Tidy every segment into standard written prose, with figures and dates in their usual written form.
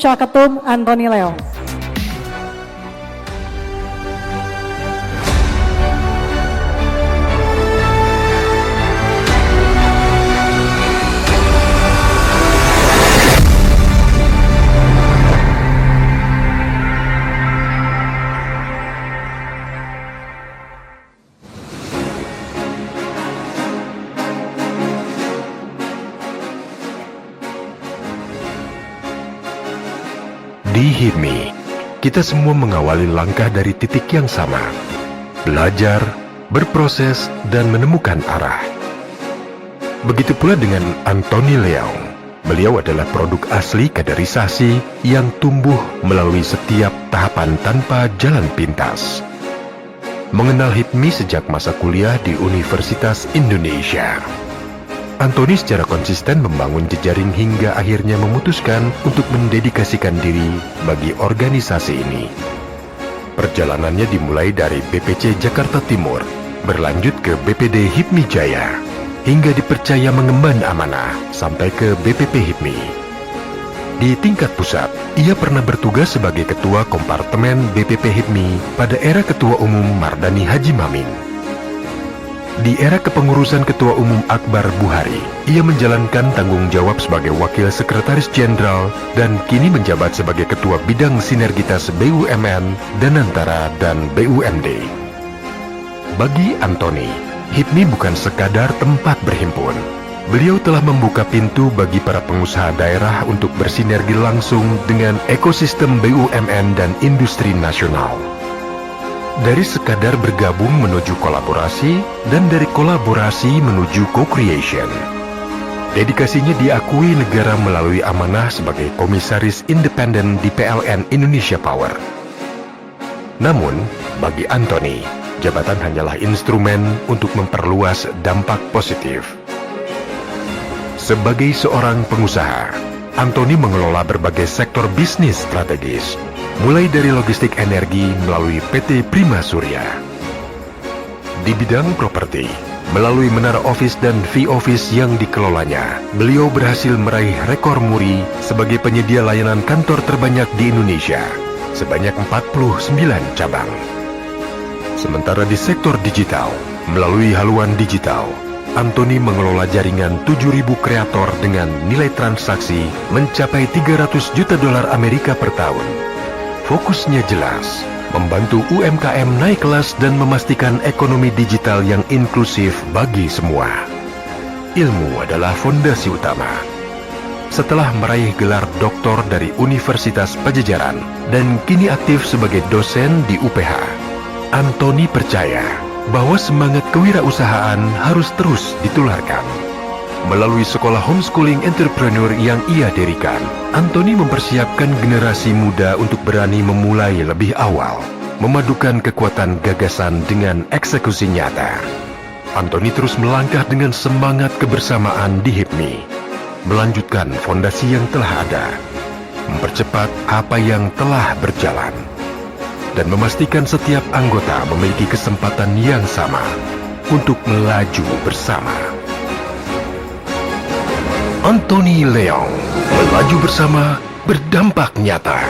Caketum Antoni Leong. Di HIPMI, kita semua mengawali langkah dari titik yang sama, belajar, berproses, dan menemukan arah. Begitu pula dengan Antoni Leong. Beliau adalah produk asli kaderisasi yang tumbuh melalui setiap tahapan tanpa jalan pintas. Mengenal HIPMI sejak masa kuliah di Universitas Indonesia. Antoni secara konsisten membangun jejaring hingga akhirnya memutuskan untuk mendedikasikan diri bagi organisasi ini. Perjalanannya dimulai dari BPC Jakarta Timur, berlanjut ke BPD HIPMI Jaya, hingga dipercaya mengemban amanah sampai ke BPP HIPMI. Di tingkat pusat, ia pernah bertugas sebagai Ketua Kompartemen BPP HIPMI pada era Ketua Umum Mardani Haji Mamin. Di era kepengurusan Ketua Umum Akbar Buhari, ia menjalankan tanggung jawab sebagai Wakil Sekretaris Jenderal dan kini menjabat sebagai Ketua Bidang Sinergitas BUMN, Danantara, dan BUMD. Bagi Antoni, HIPMI bukan sekadar tempat berhimpun. Beliau telah membuka pintu bagi para pengusaha daerah untuk bersinergi langsung dengan ekosistem BUMN dan industri nasional. Dari sekadar bergabung menuju kolaborasi, dan dari kolaborasi menuju co-creation. Dedikasinya diakui negara melalui amanah sebagai Komisaris Independen di PLN Indonesia Power. Namun, bagi Antoni, jabatan hanyalah instrumen untuk memperluas dampak positif. Sebagai seorang pengusaha, Antoni mengelola berbagai sektor bisnis strategis, mulai dari logistik energi melalui PT Prima Surya. Di bidang properti, melalui menara office dan V-Office yang dikelolanya, beliau berhasil meraih rekor muri sebagai penyedia layanan kantor terbanyak di Indonesia, sebanyak 49 cabang. Sementara di sektor digital, melalui haluan digital, Antoni mengelola jaringan 7.000 kreator dengan nilai transaksi mencapai 300 juta dolar Amerika per tahun. Fokusnya jelas, membantu UMKM naik kelas dan memastikan ekonomi digital yang inklusif bagi semua. Ilmu adalah fondasi utama. Setelah meraih gelar doktor dari Universitas Pajajaran dan kini aktif sebagai dosen di UPH, Antoni percaya bahwa semangat kewirausahaan harus terus ditularkan. Melalui sekolah homeschooling entrepreneur yang ia dirikan, Antoni mempersiapkan generasi muda untuk berani memulai lebih awal, memadukan kekuatan gagasan dengan eksekusi nyata. Antoni terus melangkah dengan semangat kebersamaan di HIPMI, melanjutkan fondasi yang telah ada, mempercepat apa yang telah berjalan, dan memastikan setiap anggota memiliki kesempatan yang sama untuk melaju bersama. Antoni Leong, melaju bersama, berdampak nyata.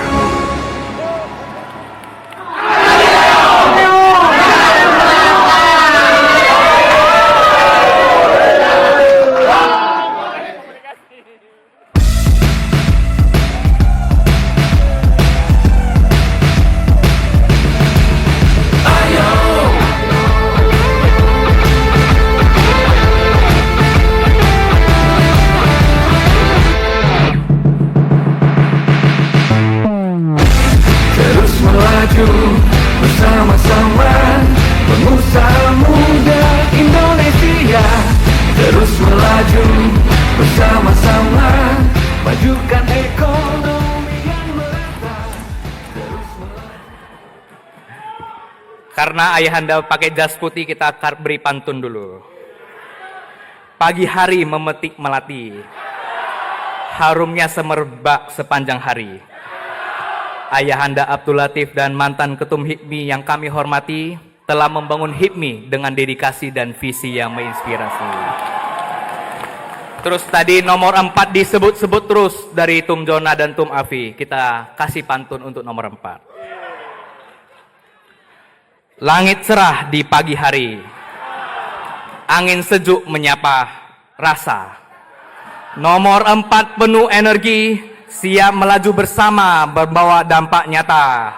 Bersama-sama pengusaha muda Indonesia, terus melaju bersama-sama majukan ekonomi yang merata. Karena ayahanda pakai jas putih, kita akan beri pantun dulu. Pagi hari memetik melati, harumnya semerbak sepanjang hari. Ayahanda Abdul Latif dan mantan Ketum HIPMI yang kami hormati telah membangun HIPMI dengan dedikasi dan visi yang menginspirasi. Terus tadi nomor 4 disebut-sebut terus dari Tum Jona dan Tum Afi. Kita kasih pantun untuk nomor 4. Langit cerah di pagi hari, angin sejuk menyapa rasa. Nomor 4 penuh energi, siap melaju bersama, berbawa dampak nyata.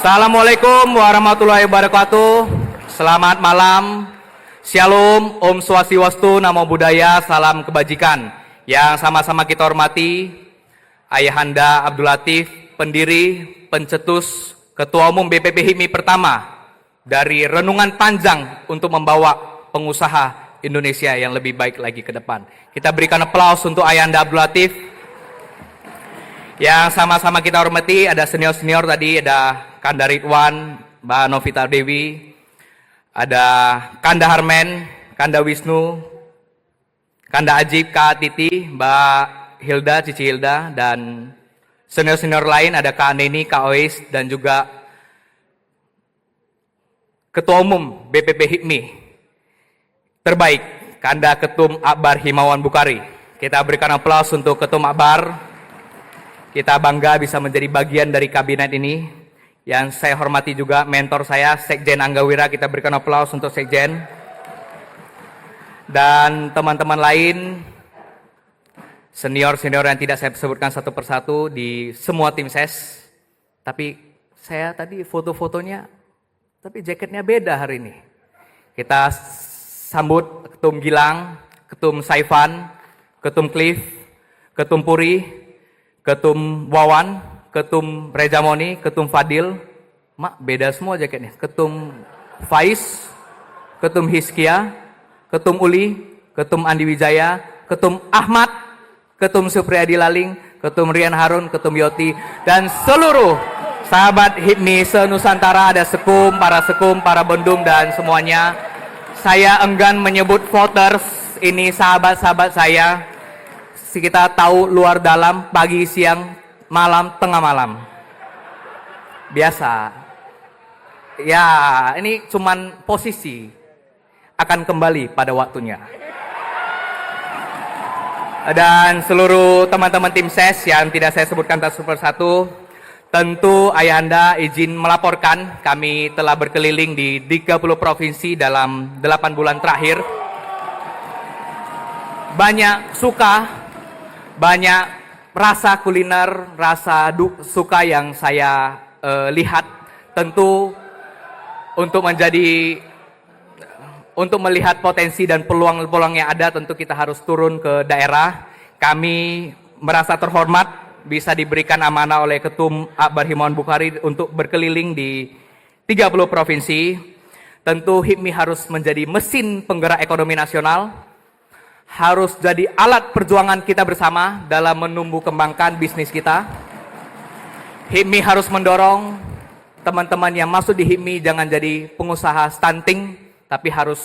Assalamualaikum warahmatullahi wabarakatuh. Selamat malam. Shalom, Om Swastiastu, Namo Buddhaya, salam kebajikan. Yang sama-sama kita hormati, Ayahanda Abdul Latif, pendiri, pencetus, Ketua Umum BPP HIPMI pertama, dari renungan panjang untuk membawa pengusaha Indonesia yang lebih baik lagi ke depan. Kita berikan aplaus untuk Ayahanda Abdul Latif. Yang sama-sama kita hormati, ada senior-senior tadi, ada Kanda Ridwan, Mbak Novita Dewi, ada Kanda Harmen, Kanda Wisnu, Kanda Ajib, Kak Titi, Mbak Hilda, Cici Hilda, dan senior-senior lain ada Kak Neni, Kak Ois, dan juga Ketua Umum BPP HIPMI terbaik, Kanda Ketum Akbar Himawan Bukhari. Kita berikan aplaus untuk Ketum Akbar. Kita bangga bisa menjadi bagian dari kabinet ini. Yang saya hormati juga mentor saya, Sekjen Anggawira, kita berikan aplaus untuk Sekjen. Dan teman-teman lain, senior-senior yang tidak saya sebutkan satu persatu di semua tim ses. Tapi saya tadi foto-fotonya, tapi jaketnya beda hari ini. Kita sambut Ketum Gilang, Ketum Saifan, Ketum Cliff, Ketum Puri, Ketum Wawan, Ketum Rejamoni, Ketum Fadil, mak beda semua jaketnya. Ketum Faiz, Ketum Hiskia, Ketum Uli, Ketum Andi Wijaya, Ketum Ahmad, Ketum Supriyadi Laling, Ketum Rian Harun, Ketum Yoti, dan seluruh sahabat HIPMI se-Nusantara, ada sekum, para bendum, dan semuanya. Saya enggan menyebut voters, ini sahabat-sahabat saya. Kita tahu luar dalam, pagi, siang, malam, tengah malam. Biasa. Ya, ini cuman posisi. Akan kembali pada waktunya. Dan seluruh teman-teman tim ses yang tidak saya sebutkan satu persatu, tentu Ayahanda izin melaporkan, kami telah berkeliling di 30 provinsi dalam 8 bulan terakhir. Banyak suka, banyak rasa kuliner, rasa suka yang saya lihat. Tentu untuk melihat potensi dan peluang-peluang yang ada, tentu kita harus turun ke daerah. Kami merasa terhormat bisa diberikan amanah oleh Ketum Akbar Himawan Bukhari untuk berkeliling di 30 provinsi. Tentu HIPMI harus menjadi mesin penggerak ekonomi nasional, harus jadi alat perjuangan kita bersama dalam menumbuh kembangkan bisnis kita. HIPMI harus mendorong teman-teman yang masuk di HIPMI jangan jadi pengusaha stunting, tapi harus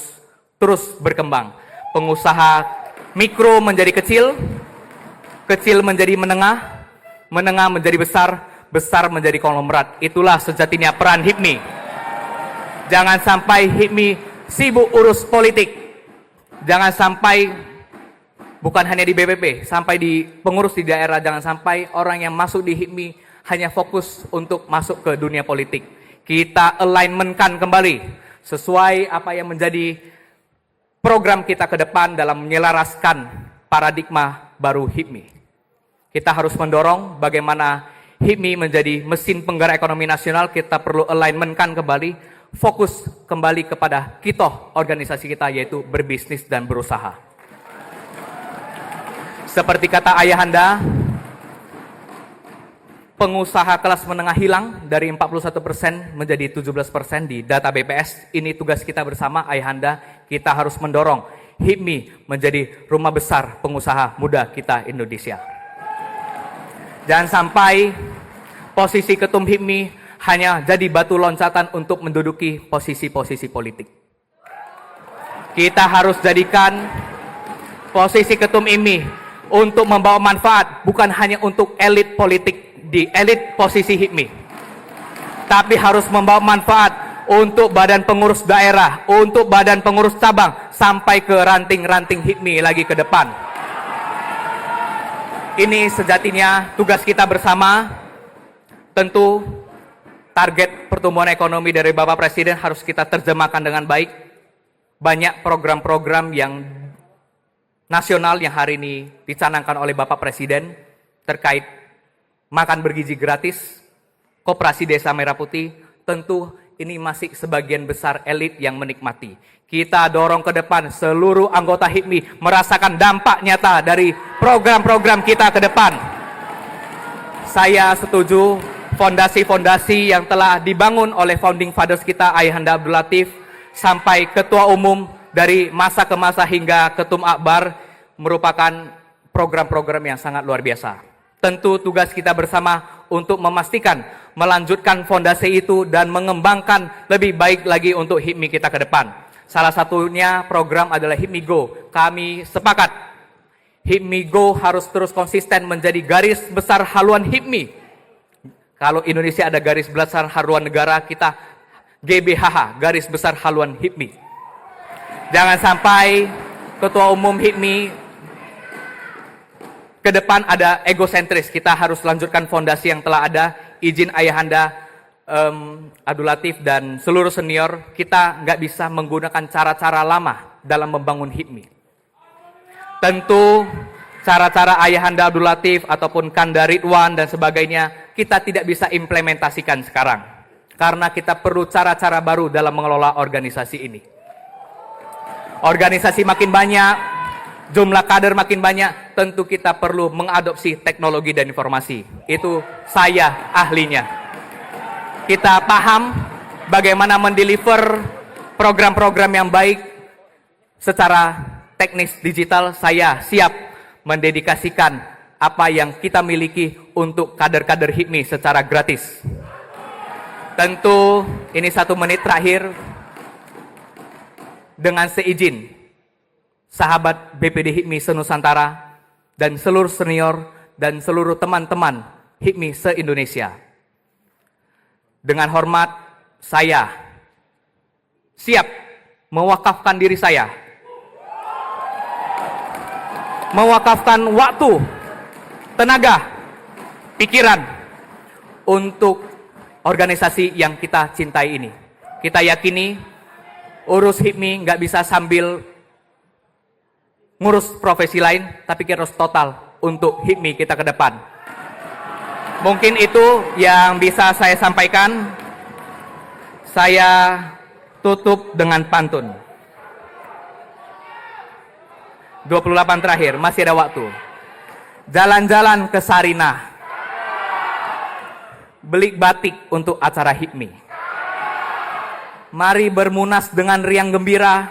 terus berkembang. Pengusaha mikro menjadi kecil, kecil menjadi menengah, menengah menjadi besar, besar menjadi konglomerat. Itulah sejatinya peran HIPMI. Jangan sampai HIPMI sibuk urus politik. Jangan sampai bukan hanya di BPP, sampai di pengurus di daerah, jangan sampai orang yang masuk di HIPMI hanya fokus untuk masuk ke dunia politik. Kita alignment-kan kembali sesuai apa yang menjadi program kita ke depan dalam menyelaraskan paradigma baru HIPMI. Kita harus mendorong bagaimana HIPMI menjadi mesin penggerak ekonomi nasional. Kita perlu alignment-kan kembali, fokus kembali kepada kitoh organisasi kita, yaitu berbisnis dan berusaha. Seperti kata Ayahanda, pengusaha kelas menengah hilang dari 41% menjadi 17% di data BPS. Ini tugas kita bersama, Ayahanda. Kita harus mendorong HIPMI menjadi rumah besar pengusaha muda kita Indonesia. Jangan sampai posisi ketum HIPMI hanya jadi batu loncatan untuk menduduki posisi-posisi politik. Kita harus jadikan posisi ketum HIPMI untuk membawa manfaat, bukan hanya untuk elit politik di elit posisi HIPMI, tapi harus membawa manfaat untuk badan pengurus daerah, untuk badan pengurus cabang, sampai ke ranting-ranting HIPMI lagi ke depan. Ini sejatinya tugas kita bersama. Tentu target pertumbuhan ekonomi dari Bapak Presiden harus kita terjemahkan dengan baik. Banyak program-program yang nasional yang hari ini dicanangkan oleh Bapak Presiden terkait makan bergizi gratis, Koperasi Desa Merah Putih, tentu ini masih sebagian besar elit yang menikmati. Kita dorong ke depan seluruh anggota HIPMI merasakan dampak nyata dari program-program kita ke depan. Saya setuju fondasi-fondasi yang telah dibangun oleh founding fathers kita, Ayahanda Abdul Latif, sampai ketua umum dari masa ke masa hingga ketum akbar, merupakan program-program yang sangat luar biasa. Tentu tugas kita bersama untuk memastikan melanjutkan fondasi itu dan mengembangkan lebih baik lagi untuk HIPMI kita ke depan. Salah satunya program adalah HIPMI Go. Kami sepakat HIPMI Go harus terus konsisten menjadi garis besar haluan HIPMI. Kalau Indonesia ada garis besar haluan negara, kita GBHH, garis besar haluan HIPMI. Jangan sampai ketua umum HIPMI ke depan ada egosentris. Kita harus lanjutkan fondasi yang telah ada. Izin Ayahanda Abdul Latif dan seluruh senior, kita nggak bisa menggunakan cara-cara lama dalam membangun HIPMI. Tentu cara-cara Ayahanda Abdul Latif ataupun Kanda Ridwan dan sebagainya kita tidak bisa implementasikan sekarang. Karena kita perlu cara-cara baru dalam mengelola organisasi ini. Organisasi makin banyak, jumlah kader makin banyak, tentu kita perlu mengadopsi teknologi dan informasi. Itu saya ahlinya. Kita paham bagaimana mendeliver program-program yang baik secara teknis digital. Saya siap mendedikasikan apa yang kita miliki untuk kader-kader HIPMI secara gratis. Tentu ini 1 menit terakhir, dengan seizin sahabat BPD HIPMI se-Nusantara dan seluruh senior dan seluruh teman-teman HIPMI se-Indonesia. Dengan hormat, saya siap mewakafkan diri saya, mewakafkan waktu, tenaga, pikiran untuk organisasi yang kita cintai ini. Kita yakini urus HIPMI nggak bisa sambil ngurus profesi lain, tapi kita harus total untuk HIPMI kita ke depan. Mungkin itu yang bisa saya sampaikan. Saya tutup dengan pantun. 28 terakhir, masih ada waktu. Jalan-jalan ke Sarinah, beli batik untuk acara HIPMI. Mari bermunas dengan riang gembira,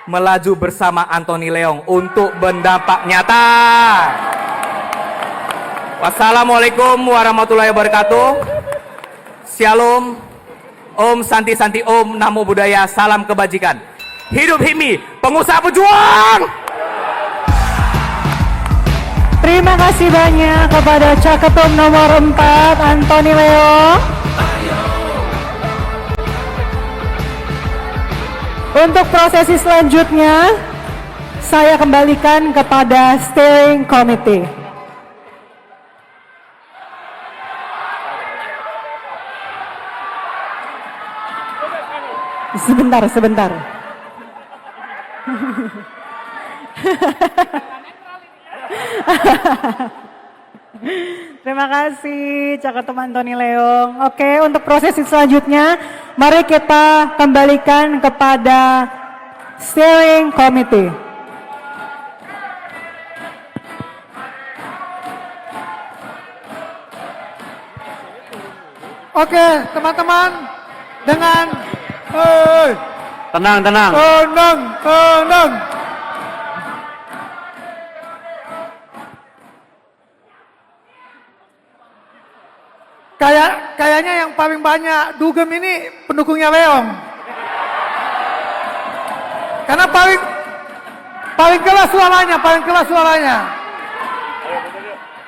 melaju bersama Antoni Leong untuk berdampak nyata. Wassalamualaikum warahmatullahi wabarakatuh. Shalom, Om Santi Santi Om, Namo Buddhaya, salam kebajikan. Hidup HIPMI, pengusaha pejuang. Terima kasih banyak kepada Caketum nomor 4, Antoni Leong. Untuk prosesi selanjutnya, saya kembalikan kepada Steering Committee. Sebentar. Terima kasih Caketum Antoni Leong. Oke, untuk prosesi selanjutnya, mari kita kembalikan kepada Steering Committee. Oke, teman-teman, dengan Tenang. tenang. Kayaknya yang paling banyak dugem ini pendukungnya Leong. Karena paling keras suaranya.